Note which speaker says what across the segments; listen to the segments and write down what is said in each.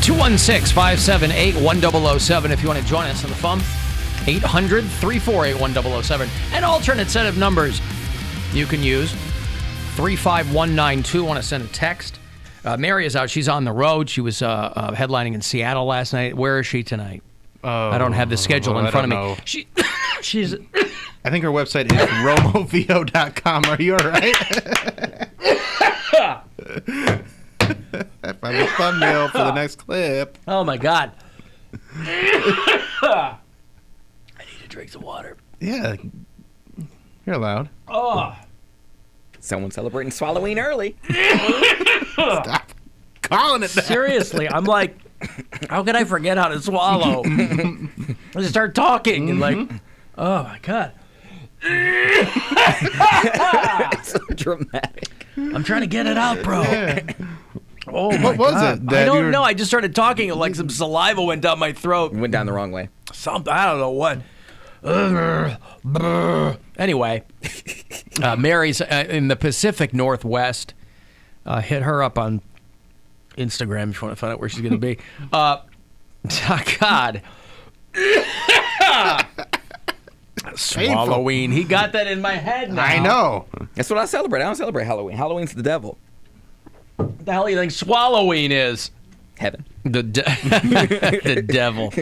Speaker 1: 216-578-1007 if you want to join us on the phone. 800-348-1007. An alternate set of numbers you can use. 35192. Want to send a text. Mary is out. She's on the road. She was headlining in Seattle last night. Where is she tonight? I don't have the schedule in front of me. She's...
Speaker 2: I think her website is romovio.com. Are you all right? I found a thumbnail for the next clip.
Speaker 1: Oh, my God. I need to drink some water.
Speaker 2: Yeah. You're allowed.
Speaker 1: Oh.
Speaker 3: Someone celebrating Swalloween early.
Speaker 2: Stop calling it that.
Speaker 1: Seriously, I'm like, how can I forget how to swallow? I just start talking and like, oh, my God.
Speaker 3: It's so dramatic.
Speaker 1: I'm trying to get it out, bro.
Speaker 2: Yeah.
Speaker 1: Oh, my
Speaker 2: What was
Speaker 1: God.
Speaker 2: it?
Speaker 1: I don't know. I just started talking and like some saliva went down my throat.
Speaker 3: Went down the wrong way.
Speaker 1: Something, I don't know what. Anyway, Mary's in the Pacific Northwest. Hit her up on Instagram if you want to find out where she's going to be. God. Swalloween. He got that in my head now.
Speaker 2: I know.
Speaker 3: That's what I celebrate. I don't celebrate Halloween. Halloween's the devil.
Speaker 1: What the hell do you think Swalloween is?
Speaker 3: Heaven.
Speaker 1: The devil.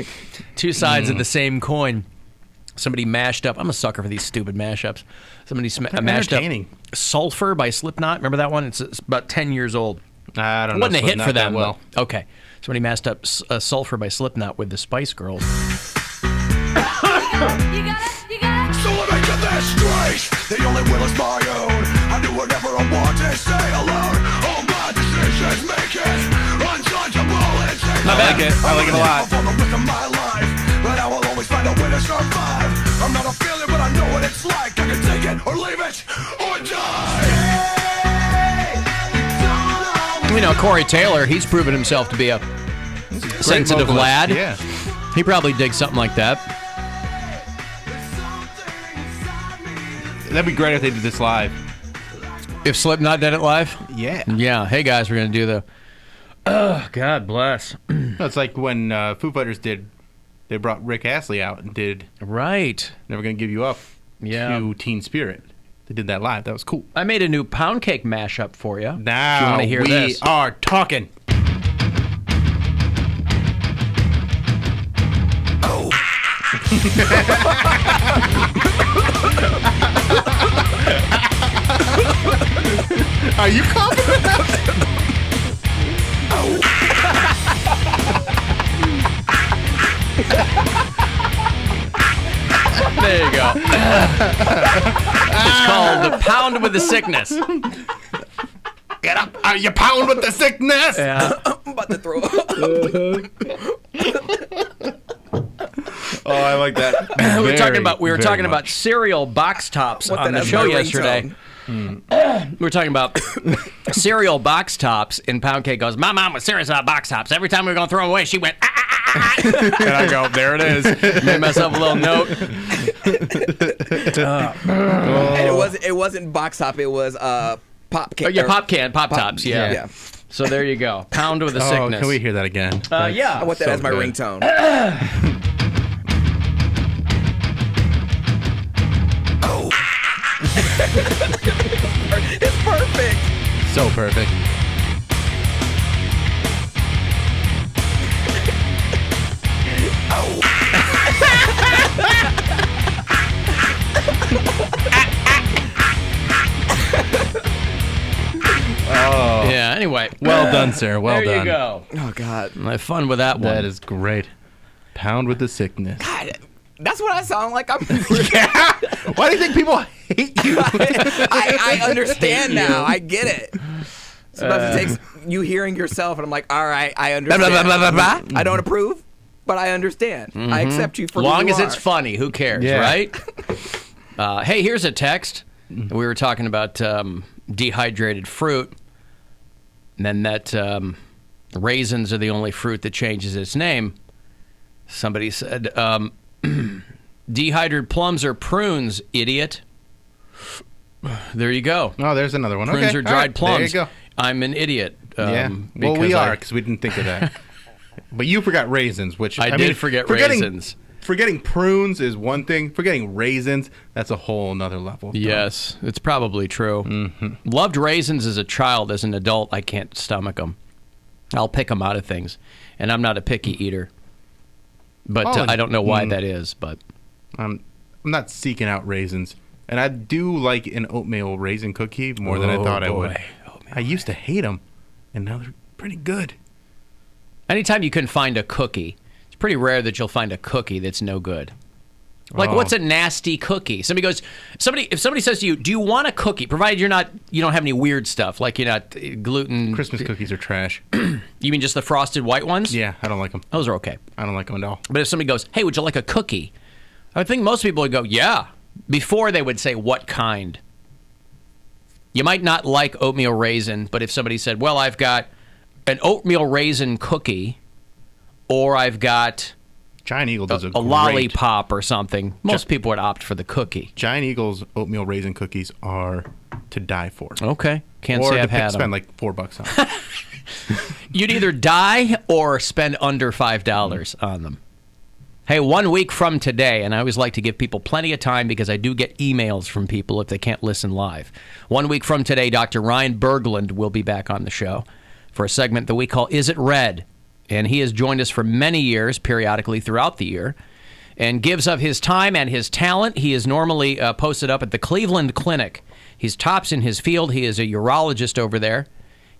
Speaker 1: Two sides of the same coin. Somebody mashed up. I'm a sucker for these stupid mashups. Somebody mashed up Sulfur by Slipknot. Remember that one? It's about 10 years old.
Speaker 2: I don't know.
Speaker 1: Wasn't a hit for them,
Speaker 2: well.
Speaker 1: though. Okay. Somebody mashed up Sulfur by Slipknot with the Spice Girls.
Speaker 4: So I make it this straight. The only will is my own. I do whatever I want to stay alone. All my decisions make it untouchable.
Speaker 2: I like it. I like it a lot.
Speaker 4: For the rest of my life, but I will always find a way to survive. I'm not a failure, but I know what it's like. I can take it or leave it or die.
Speaker 1: You know, Corey Taylor, he's proven himself to be a sensitive
Speaker 2: vocalist.
Speaker 1: lad.
Speaker 2: Yeah.
Speaker 1: He probably digs something like that.
Speaker 2: That'd be great if they did this live.
Speaker 1: If Slipknot did it live?
Speaker 2: Yeah.
Speaker 1: Yeah. Hey, guys, we're going to do the... Oh, God bless.
Speaker 2: No, it's like when Foo Fighters they brought Rick Astley out and did
Speaker 1: Right.
Speaker 2: Never Gonna Give You Up to Teen Spirit. They did that live. That was cool.
Speaker 1: I made a new Poundcake mashup for you.
Speaker 2: Now
Speaker 1: you want to hear
Speaker 2: we
Speaker 1: this?
Speaker 2: are talking.
Speaker 4: Oh.
Speaker 2: Are you confident?
Speaker 1: There you go. It's called the Pound with the Sickness.
Speaker 2: Get up! You pound with the sickness.
Speaker 1: Yeah.
Speaker 3: I'm about to throw up.
Speaker 2: Oh, I like that.
Speaker 1: We were talking about cereal box tops on the show yesterday. We were talking about cereal box tops, and Poundcake goes, "My mom was serious about box tops. Every time we were going to throw them away, she went, ah, ah, ah, ah." And I go, there it is. Made myself a little note.
Speaker 3: And it wasn't box top. It was pop can.
Speaker 1: Oh, yeah, pop tops. Yeah. So there you go. Pound with the sickness.
Speaker 2: Can we hear that again?
Speaker 1: Yeah.
Speaker 3: I want that
Speaker 2: So
Speaker 3: as my
Speaker 2: good.
Speaker 3: ringtone. It's perfect.
Speaker 2: So perfect. Oh.
Speaker 1: Yeah, anyway.
Speaker 2: Well done, sir. Well
Speaker 1: there
Speaker 2: done.
Speaker 1: you go.
Speaker 3: Oh, God.
Speaker 1: I had fun with that one.
Speaker 2: That is great. Pound with the sickness.
Speaker 3: God, that's what I sound like. I'm.
Speaker 2: Yeah. Why do you think people hate you?
Speaker 3: I understand now. I get it. Sometimes it takes you hearing yourself, and I'm like, all right, I understand.
Speaker 1: Blah, blah, blah, blah, blah.
Speaker 3: I don't approve, but I understand. I accept you for
Speaker 1: long
Speaker 3: who you
Speaker 1: as
Speaker 3: are.
Speaker 1: it's funny, who cares,
Speaker 2: Yeah.
Speaker 1: right? Hey, here's a text. We were talking about dehydrated fruit, and then that raisins are the only fruit that changes its name. Somebody said, dehydrated plums are prunes, idiot. There you go.
Speaker 2: Oh, there's another one.
Speaker 1: Prunes
Speaker 2: Okay.
Speaker 1: are dried
Speaker 2: All right,
Speaker 1: plums.
Speaker 2: There you go.
Speaker 1: I'm an idiot.
Speaker 2: Yeah. Well, we are because we didn't think of that. But you forgot raisins, which
Speaker 1: I did forget raisins.
Speaker 2: Forgetting prunes is one thing. Forgetting raisins, that's a whole nother level.
Speaker 1: Yes, it's probably true. Mm-hmm. Loved raisins as a child. As an adult, I can't stomach them. I'll pick them out of things. And I'm not a picky eater. But I don't know why that is. But
Speaker 2: I'm not seeking out raisins. And I do like an oatmeal raisin cookie more than I thought I would. I used to hate them, and now they're pretty good.
Speaker 1: Anytime you can find a cookie, it's pretty rare that you'll find a cookie that's no good. Like, what's a nasty cookie? If somebody says to you, "Do you want a cookie?" Provided you don't have any weird stuff, like you're not gluten.
Speaker 2: Christmas cookies are trash.
Speaker 1: You mean just the frosted white ones?
Speaker 2: Yeah, I don't like them.
Speaker 1: Those are okay.
Speaker 2: I don't like them at all.
Speaker 1: But if somebody goes, "Hey, would you like a cookie?" I think most people would go, "Yeah," before they would say what kind. You might not like oatmeal raisin, but if somebody said, "Well, I've got an oatmeal raisin cookie," or I've got
Speaker 2: Giant Eagle does
Speaker 1: a lollipop or something, most people would opt for the cookie.
Speaker 2: Giant Eagle's oatmeal raisin cookies are to die for.
Speaker 1: Okay. Can't say I've had them.
Speaker 2: Spend like $4 on them.
Speaker 1: You'd either die or spend under $5 on them. Hey, 1 week from today, and I always like to give people plenty of time because I do get emails from people if they can't listen live. 1 week from today, Dr. Ryan Berglund will be back on the show for a segment that we call Is It Red? And he has joined us for many years, periodically throughout the year, and gives of his time and his talent. He is normally posted up at the Cleveland Clinic. He's tops in his field. He is a urologist over there.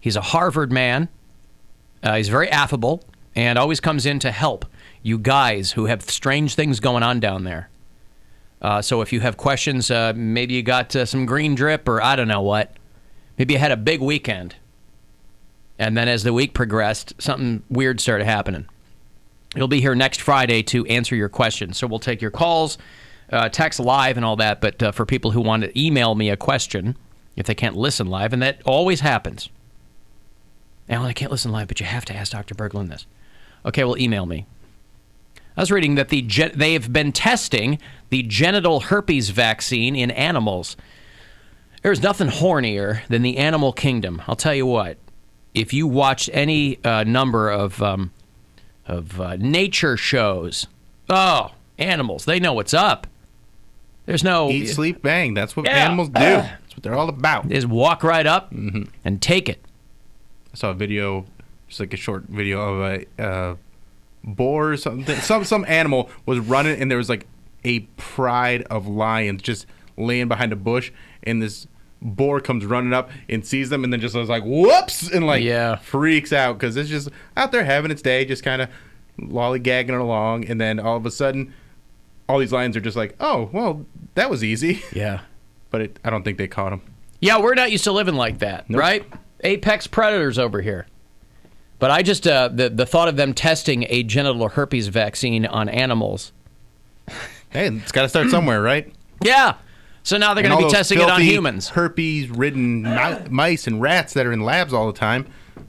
Speaker 1: He's a Harvard man. He's very affable and always comes in to help you guys who have strange things going on down there. So if you have questions, maybe you got some green drip or I don't know what. Maybe you had a big weekend. And then as the week progressed, something weird started happening. He'll be here next Friday to answer your questions. So we'll take your calls, text live and all that. But for people who want to email me a question, if they can't listen live, and that always happens. Alan, I can't listen live, but you have to ask Dr. Berglund this. Okay, well, email me. I was reading that they have been testing the genital herpes vaccine in animals. There's nothing hornier than the animal kingdom. I'll tell you what. If you watched any number of nature shows, animals, they know what's up. There's no...
Speaker 2: Eat, sleep, bang. That's what animals do. That's what they're all about.
Speaker 1: They just walk right up and take it.
Speaker 2: I saw a video, just like a short video of a boar or something. Some animal was running, and there was like a pride of lions just laying behind a bush, and this boar comes running up and sees them and then just was like, whoops, and like freaks out because it's just out there having its day, just kind of lollygagging along. And then all of a sudden, all these lions are just like, oh, well, that was easy.
Speaker 1: Yeah.
Speaker 2: But I don't think they caught him.
Speaker 1: Yeah, we're not used to living like that, right? Apex predators over here. But I just, the thought of them testing a genital herpes vaccine on animals.
Speaker 2: Hey, it's got to start somewhere, right?
Speaker 1: Yeah. So now they're going to be testing it on humans.
Speaker 2: Herpes-ridden mice and rats that are in labs all the time.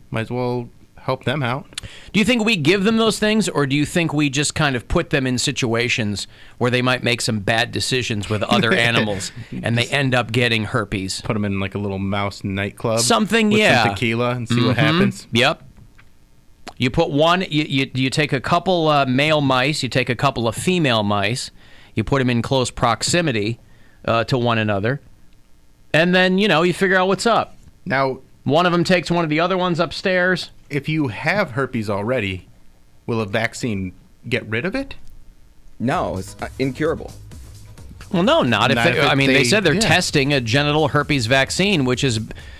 Speaker 2: Might as well help them out.
Speaker 1: Do you think we give them those things, or do you think we just kind of put them in situations where they might make some bad decisions with other animals and they end up getting herpes?
Speaker 2: Put them in like a little mouse nightclub.
Speaker 1: Something,
Speaker 2: with some tequila and see what happens.
Speaker 1: Yep. You put one, you take a couple male mice, you take a couple of female mice, you put them in close proximity to one another, and then, you figure out what's up.
Speaker 2: Now,
Speaker 1: one of them takes one of the other ones upstairs.
Speaker 2: If you have herpes already, will a vaccine get rid of it?
Speaker 3: No, it's incurable.
Speaker 1: Well, no, not if they said they're testing a genital herpes vaccine, which has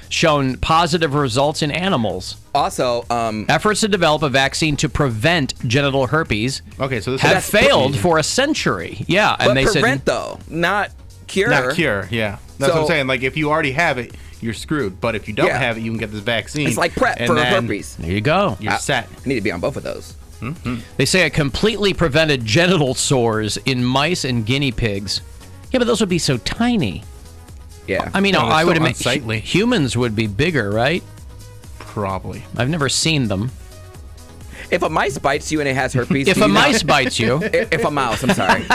Speaker 1: shown positive results in animals.
Speaker 3: Also,
Speaker 1: efforts to develop a vaccine to prevent genital herpes have failed for a century. Yeah, and they
Speaker 3: prevent though, not cure.
Speaker 2: Not cure. Yeah, that's what I'm saying. Like if you already have it, you're screwed. But if you don't have it, you can get this vaccine.
Speaker 3: It's like PrEP for herpes.
Speaker 1: There you go.
Speaker 2: You're set.
Speaker 3: I need to be on both of those.
Speaker 2: Mm-hmm.
Speaker 1: They say it completely prevented genital sores in mice and guinea pigs. Yeah, but those would be so tiny.
Speaker 3: Yeah.
Speaker 1: I mean, I would imagine humans would be bigger, right?
Speaker 2: Probably.
Speaker 1: I've never seen them.
Speaker 3: If a mice bites you and it has herpes,
Speaker 1: if a mouse bites you,
Speaker 3: if a mouse, I'm sorry.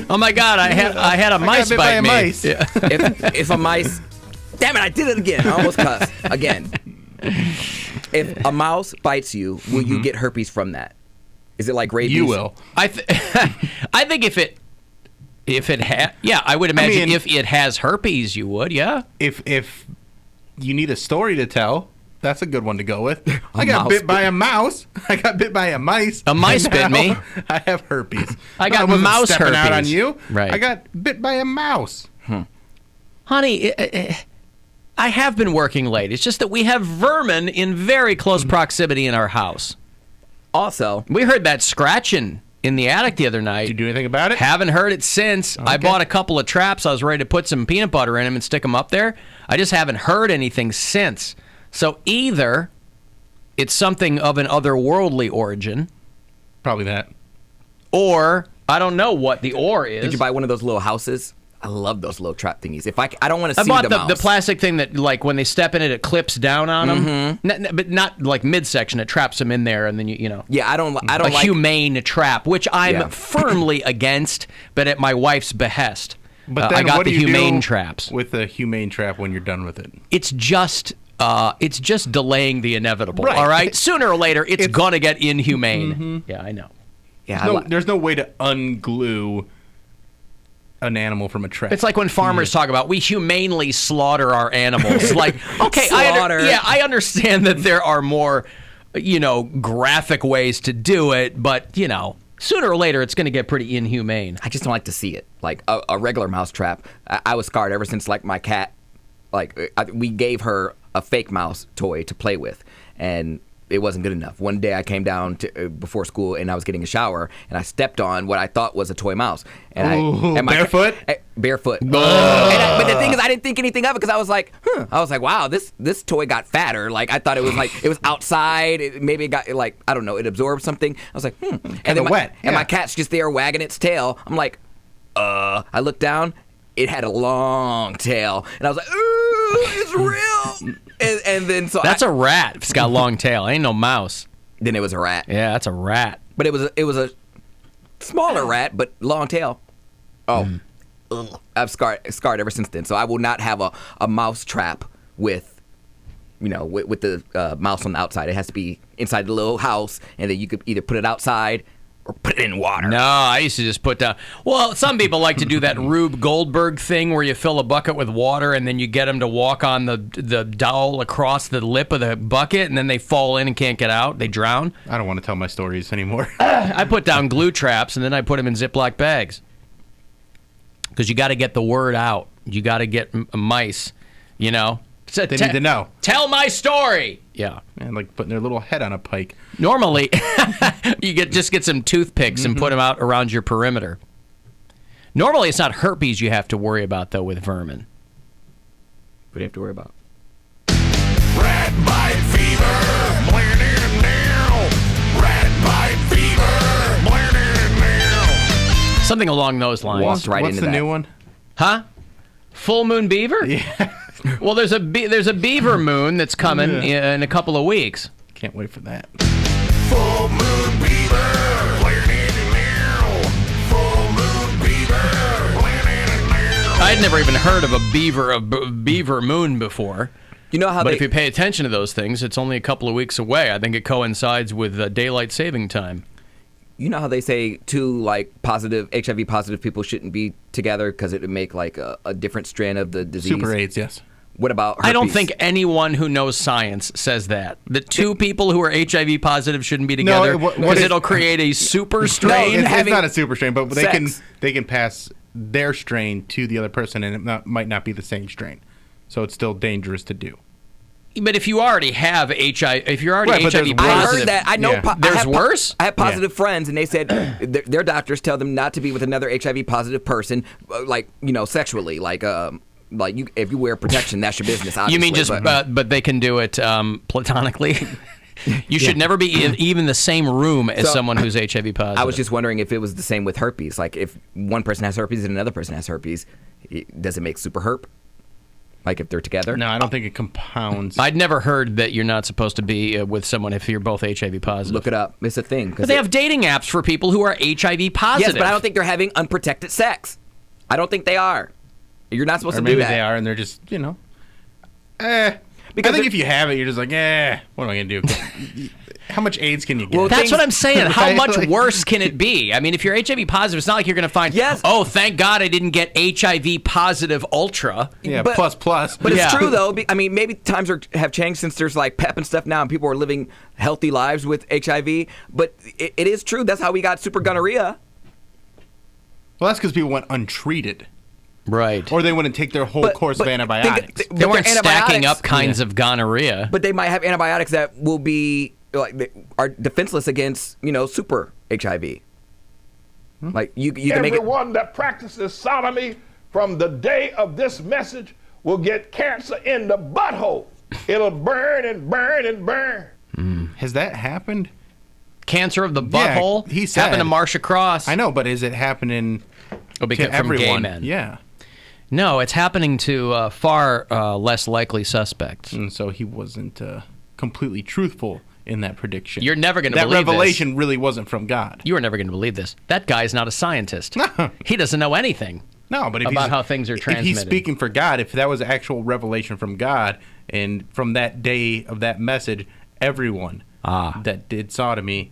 Speaker 1: Oh my God, I had a mice bite me.
Speaker 2: Mice.
Speaker 1: Yeah.
Speaker 3: If a mice, damn it, I did it again. I almost cussed again. If a mouse bites you, will you get herpes from that? Is it like rabies?
Speaker 2: You will.
Speaker 1: I think if it yeah, I would imagine if it has herpes, you would, yeah.
Speaker 2: If you need a story to tell, that's a good one to go with. I got bit by a mouse. I got bit by a mice.
Speaker 1: A mice bit me.
Speaker 2: I have herpes.
Speaker 1: I got
Speaker 2: wasn't
Speaker 1: mouse
Speaker 2: stepping
Speaker 1: herpes.
Speaker 2: out on you.
Speaker 1: Right.
Speaker 2: I got bit by a mouse.
Speaker 1: Honey, I have been working late. It's just that we have vermin in very close proximity in our house.
Speaker 3: Also,
Speaker 1: We heard that scratching in the attic the other night.
Speaker 2: Did you do anything about it?
Speaker 1: Haven't heard it since. I bought a couple of traps. I was ready to put some peanut butter in them and stick them up there. I just haven't heard anything since. So either it's something of an otherworldly origin,
Speaker 2: Probably that.
Speaker 1: or I don't know what the or is.
Speaker 3: did you buy one of those little houses? I love those little trap thingies. If I don't want to
Speaker 1: I
Speaker 3: see
Speaker 1: bought
Speaker 3: the mouse.
Speaker 1: the plastic thing that, like, when they step in it, it clips down on them. But not like midsection. It traps them in there, and then you know.
Speaker 3: Yeah, I don't
Speaker 1: A
Speaker 3: like
Speaker 1: humane trap, which I'm
Speaker 3: Yeah.
Speaker 1: firmly against, but at my wife's behest.
Speaker 2: But then
Speaker 1: I got
Speaker 2: what
Speaker 1: the
Speaker 2: do you
Speaker 1: humane
Speaker 2: do
Speaker 1: traps.
Speaker 2: with the humane trap when you're done with it?
Speaker 1: It's just delaying the inevitable.
Speaker 2: Right.
Speaker 1: All right, sooner or later, it's gonna get inhumane. Yeah, I know.
Speaker 3: Yeah,
Speaker 2: There's no way to unglue an animal from a trap.
Speaker 1: It's like when farmers talk about we humanely slaughter our animals. Like, okay,
Speaker 3: Slaughter.
Speaker 1: I understand that there are more, graphic ways to do it, but sooner or later it's going to get pretty inhumane.
Speaker 3: I just don't like to see it. Like a regular mouse trap. I was scarred ever since like my cat. Like we gave her a fake mouse toy to play with, and it wasn't good enough. One day I came down before school and I was getting a shower and I stepped on what I thought was a toy mouse. And
Speaker 2: barefoot?
Speaker 3: Barefoot. But the thing is, I didn't think anything of it because I was like, wow, this toy got fatter. Like I thought it was like it was outside. Maybe it got like I don't know, it absorbed something. I was like, And then
Speaker 2: wet.
Speaker 3: And
Speaker 2: Yeah.
Speaker 3: my cat's just there wagging its tail. I'm like, I looked down. It had a long tail, and I was like, "Ooh, it's real!" And then
Speaker 1: That's a rat. If it's got a long tail, ain't no mouse.
Speaker 3: Then it was a rat.
Speaker 1: Yeah, that's a rat.
Speaker 3: But it was a smaller rat, but long tail. Oh, ugh. I've scarred ever since then. So I will not have a mouse trap with the mouse on the outside. It has to be inside the little house, and then you could either put it outside or put it in water.
Speaker 1: No, I used to just put down. Well, some people like to do that Rube Goldberg thing where you fill a bucket with water and then you get them to walk on the dowel across the lip of the bucket and then they fall in and can't get out. They drown.
Speaker 2: I don't want to tell my stories anymore.
Speaker 1: I put down glue traps and then I put them in Ziploc bags because you got to get the word out. You got to get mice,
Speaker 2: They need to know.
Speaker 1: Tell my story. Yeah.
Speaker 2: And like putting their little head on a pike.
Speaker 1: Normally, you just get some toothpicks and put them out around your perimeter. Normally, it's not herpes you have to worry about, though, with vermin.
Speaker 3: What do you have to worry about?
Speaker 4: Rat bite fever. Rat bite fever.
Speaker 1: Something along those lines.
Speaker 3: Walked right
Speaker 2: What's
Speaker 3: into
Speaker 2: the
Speaker 3: that.
Speaker 2: new one?
Speaker 1: Huh? Full moon beaver?
Speaker 2: Yeah.
Speaker 1: Well, there's a beaver moon that's coming in a couple of weeks.
Speaker 2: Can't wait for that.
Speaker 4: Full moon beaver. Full moon beaver.
Speaker 1: I'd never even heard of a beaver moon before.
Speaker 3: You know how
Speaker 1: But if you pay attention to those things, it's only a couple of weeks away. I think it coincides with daylight saving time.
Speaker 3: You know how they say two like HIV positive people shouldn't be together because it would make like a different strand of the disease.
Speaker 2: Super AIDS, yes.
Speaker 3: What about herpes?
Speaker 1: I don't think anyone who knows science says that. The two people who are HIV positive shouldn't be together because it'll create a super strain.
Speaker 2: It's not a super strain, but
Speaker 3: sex.
Speaker 2: they can pass their strain to the other person, and it might not be the same strain. So it's still dangerous to do.
Speaker 1: But if you already have HIV, if you're already
Speaker 2: Right, but
Speaker 1: HIV
Speaker 2: there's
Speaker 3: I
Speaker 1: positive,
Speaker 3: heard that. I know.
Speaker 2: Yeah.
Speaker 1: There's worse?
Speaker 3: I have positive friends, and they said their doctors tell them not to be with another HIV positive person, sexually, if you wear protection, that's your business.
Speaker 1: You mean
Speaker 3: obviously,
Speaker 1: just, but they can do it platonically? You should never be in even the same room as someone who's HIV positive.
Speaker 3: I was just wondering if it was the same with herpes. Like if one person has herpes and another person has herpes, does it make super herp? Like if they're together?
Speaker 2: No, I don't think it compounds.
Speaker 1: I'd never heard that you're not supposed to be with someone if you're both HIV positive.
Speaker 3: Look it up. It's a thing.
Speaker 1: But they have dating apps for people who are HIV positive.
Speaker 3: Yes, but I don't think they're having unprotected sex. I don't think they are. You're not supposed
Speaker 2: or
Speaker 3: to
Speaker 2: maybe
Speaker 3: do that.
Speaker 2: they are, and they're just,
Speaker 3: Because
Speaker 2: I think if you have it, you're just like, what am I going to do? How much AIDS can you get?
Speaker 3: Well,
Speaker 1: That's what I'm saying. How much
Speaker 2: Like-
Speaker 1: worse can it be? I mean, if you're HIV positive, it's not like you're going to find,
Speaker 3: Yes.
Speaker 1: oh, thank God I didn't get HIV positive ultra.
Speaker 2: yeah,
Speaker 3: but-
Speaker 2: plus.
Speaker 3: But
Speaker 1: Yeah.
Speaker 3: it's true, though. I mean, maybe times have changed since there's like PEP and stuff now, and people are living healthy lives with HIV. But it is true. That's how we got super gonorrhea.
Speaker 2: Well, that's because people went untreated.
Speaker 1: Right.
Speaker 2: Or they wouldn't take their whole course of antibiotics.
Speaker 1: They weren't stacking up kinds of gonorrhea.
Speaker 3: But they might have antibiotics that will be like they are defenseless against super HIV. Like you can make it.
Speaker 5: Everyone that practices sodomy from the day of this message will get cancer in the butthole. It'll burn and burn and burn.
Speaker 2: Has that happened?
Speaker 1: Cancer of the
Speaker 2: Yeah,
Speaker 1: butthole
Speaker 2: he said.
Speaker 1: happened to Marsha Cross.
Speaker 2: I know, but is it happening
Speaker 1: because
Speaker 2: to
Speaker 1: from
Speaker 2: everyone?
Speaker 1: gay men.
Speaker 2: Yeah.
Speaker 1: No, it's happening to far less likely suspects.
Speaker 2: And so he wasn't completely truthful in that prediction.
Speaker 1: You're never going to
Speaker 2: That
Speaker 1: believe
Speaker 2: revelation really wasn't from God.
Speaker 1: You are never going to believe this. That guy's not a scientist. He doesn't know anything.
Speaker 2: No, but if
Speaker 1: about
Speaker 2: he's,
Speaker 1: how things are
Speaker 2: If
Speaker 1: transmitted.
Speaker 2: he's speaking for God, if that was actual revelation from God, and from that day of that message, everyone that did sodomy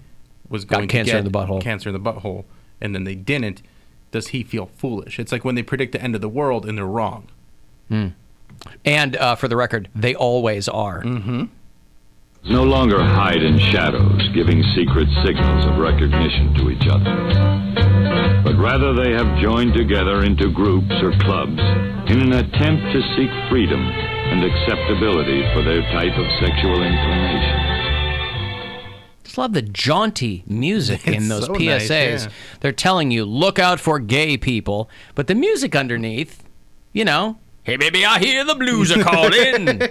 Speaker 2: was going to
Speaker 1: cancer
Speaker 2: get
Speaker 1: in the butthole.
Speaker 2: cancer in the butthole, and then they didn't, does he feel foolish? It's like when they predict the end of the world and they're wrong.
Speaker 1: And for the record, they always are.
Speaker 6: No longer hide in shadows, giving secret signals of recognition to each other. But rather they have joined together into groups or clubs in an attempt to seek freedom and acceptability for their type of sexual inclination.
Speaker 1: Just love the jaunty music in
Speaker 2: It's
Speaker 1: those
Speaker 2: so
Speaker 1: PSAs.
Speaker 2: nice, yeah.
Speaker 1: They're telling you, look out for gay people. But the music underneath, hey, baby, I hear the blues are calling.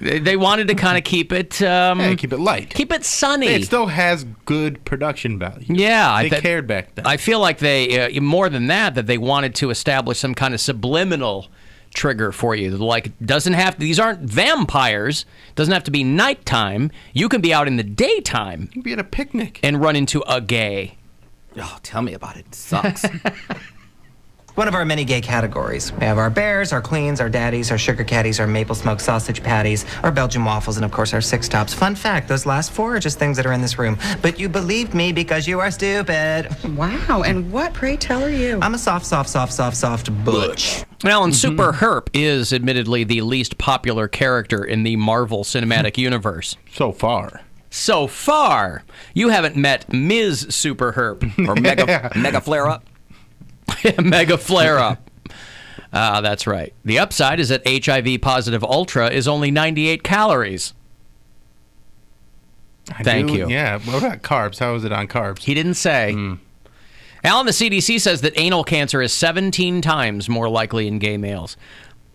Speaker 1: They wanted to kind of keep it...
Speaker 2: Keep it light.
Speaker 1: Keep it sunny.
Speaker 2: It still has good production value.
Speaker 1: Yeah.
Speaker 2: They cared back then.
Speaker 1: I feel like they, more than that they wanted to establish some kind of subliminal trigger for you. Like, these aren't vampires. Doesn't have to be nighttime. You can be out in the daytime
Speaker 2: You'd be at a picnic.
Speaker 1: and run into a gay.
Speaker 3: Oh, tell me about it. It sucks.
Speaker 7: One of our many gay categories. We have our bears, our queens, our daddies, our sugar caddies, our maple smoked sausage patties, our Belgian waffles, and of course our six tops. Fun fact, those last four are just things that are in this room. But you believed me because you are stupid.
Speaker 8: Wow, and what, pray tell, are you?
Speaker 7: I'm a soft butch.
Speaker 1: Alan, Super Herp is admittedly the least popular character in the Marvel Cinematic Universe.
Speaker 2: So far.
Speaker 1: So far, you haven't met Ms. Super Herp.
Speaker 3: Or mega flare up.
Speaker 1: Mega flare up. That's right. The upside is that HIV positive Ultra is only 98 calories. Thank you.
Speaker 2: Yeah. What about carbs? How is it on carbs?
Speaker 1: He didn't say. Alan, the CDC says that anal cancer is 17 times more likely in gay males.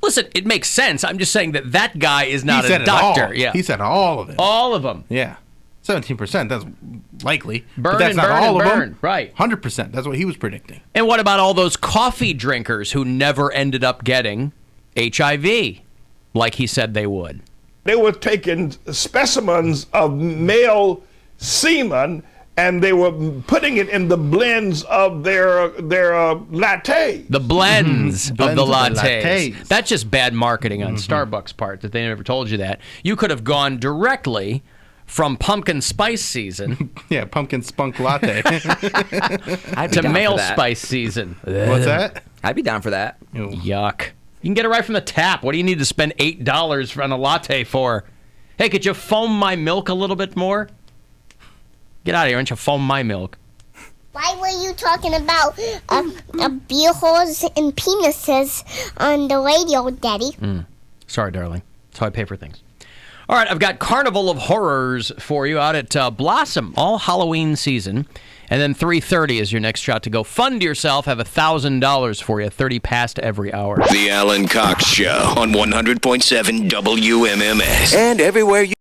Speaker 1: Listen, it makes sense. I'm just saying that guy is not
Speaker 2: He said
Speaker 1: a
Speaker 2: it all.
Speaker 1: doctor. Yeah.
Speaker 2: He said all of it.
Speaker 1: All of them.
Speaker 2: Yeah. 17%, that's likely.
Speaker 1: Burn
Speaker 2: but that's
Speaker 1: and
Speaker 2: not
Speaker 1: burn
Speaker 2: all
Speaker 1: and
Speaker 2: of
Speaker 1: burn.
Speaker 2: them.
Speaker 1: Right.
Speaker 2: 100%. That's what he was predicting.
Speaker 1: And what about all those coffee drinkers who never ended up getting HIV like he said they would?
Speaker 5: They were taking specimens of male semen and they were putting it in the blends of their lattes.
Speaker 1: The blends of
Speaker 2: Blends
Speaker 1: the
Speaker 2: of the
Speaker 1: lattes.
Speaker 2: lattes.
Speaker 1: That's just bad marketing on Starbucks' part that they never told you that. You could have gone directly from pumpkin spice season
Speaker 2: Yeah, pumpkin spunk latte.
Speaker 3: I'd be
Speaker 1: to
Speaker 3: down
Speaker 1: male
Speaker 3: for that.
Speaker 1: spice season.
Speaker 2: What's that?
Speaker 3: I'd be down for that.
Speaker 2: Ew.
Speaker 1: Yuck. You can get it right from the tap. What do you need to spend $8 on a latte for? Hey, could you foam my milk a little bit more? Get out of here, why don't you foam my milk?
Speaker 9: Why were you talking about beer holes and penises on the radio, Daddy?
Speaker 1: Sorry, darling. That's how I pay for things. All right, I've got Carnival of Horrors for you out at Blossom all Halloween season. And then 3:30 is your next shot to go fund yourself. Have $1,000 for you, 30 past every hour.
Speaker 4: The Alan Cox Show on 100.7 WMMS. And everywhere you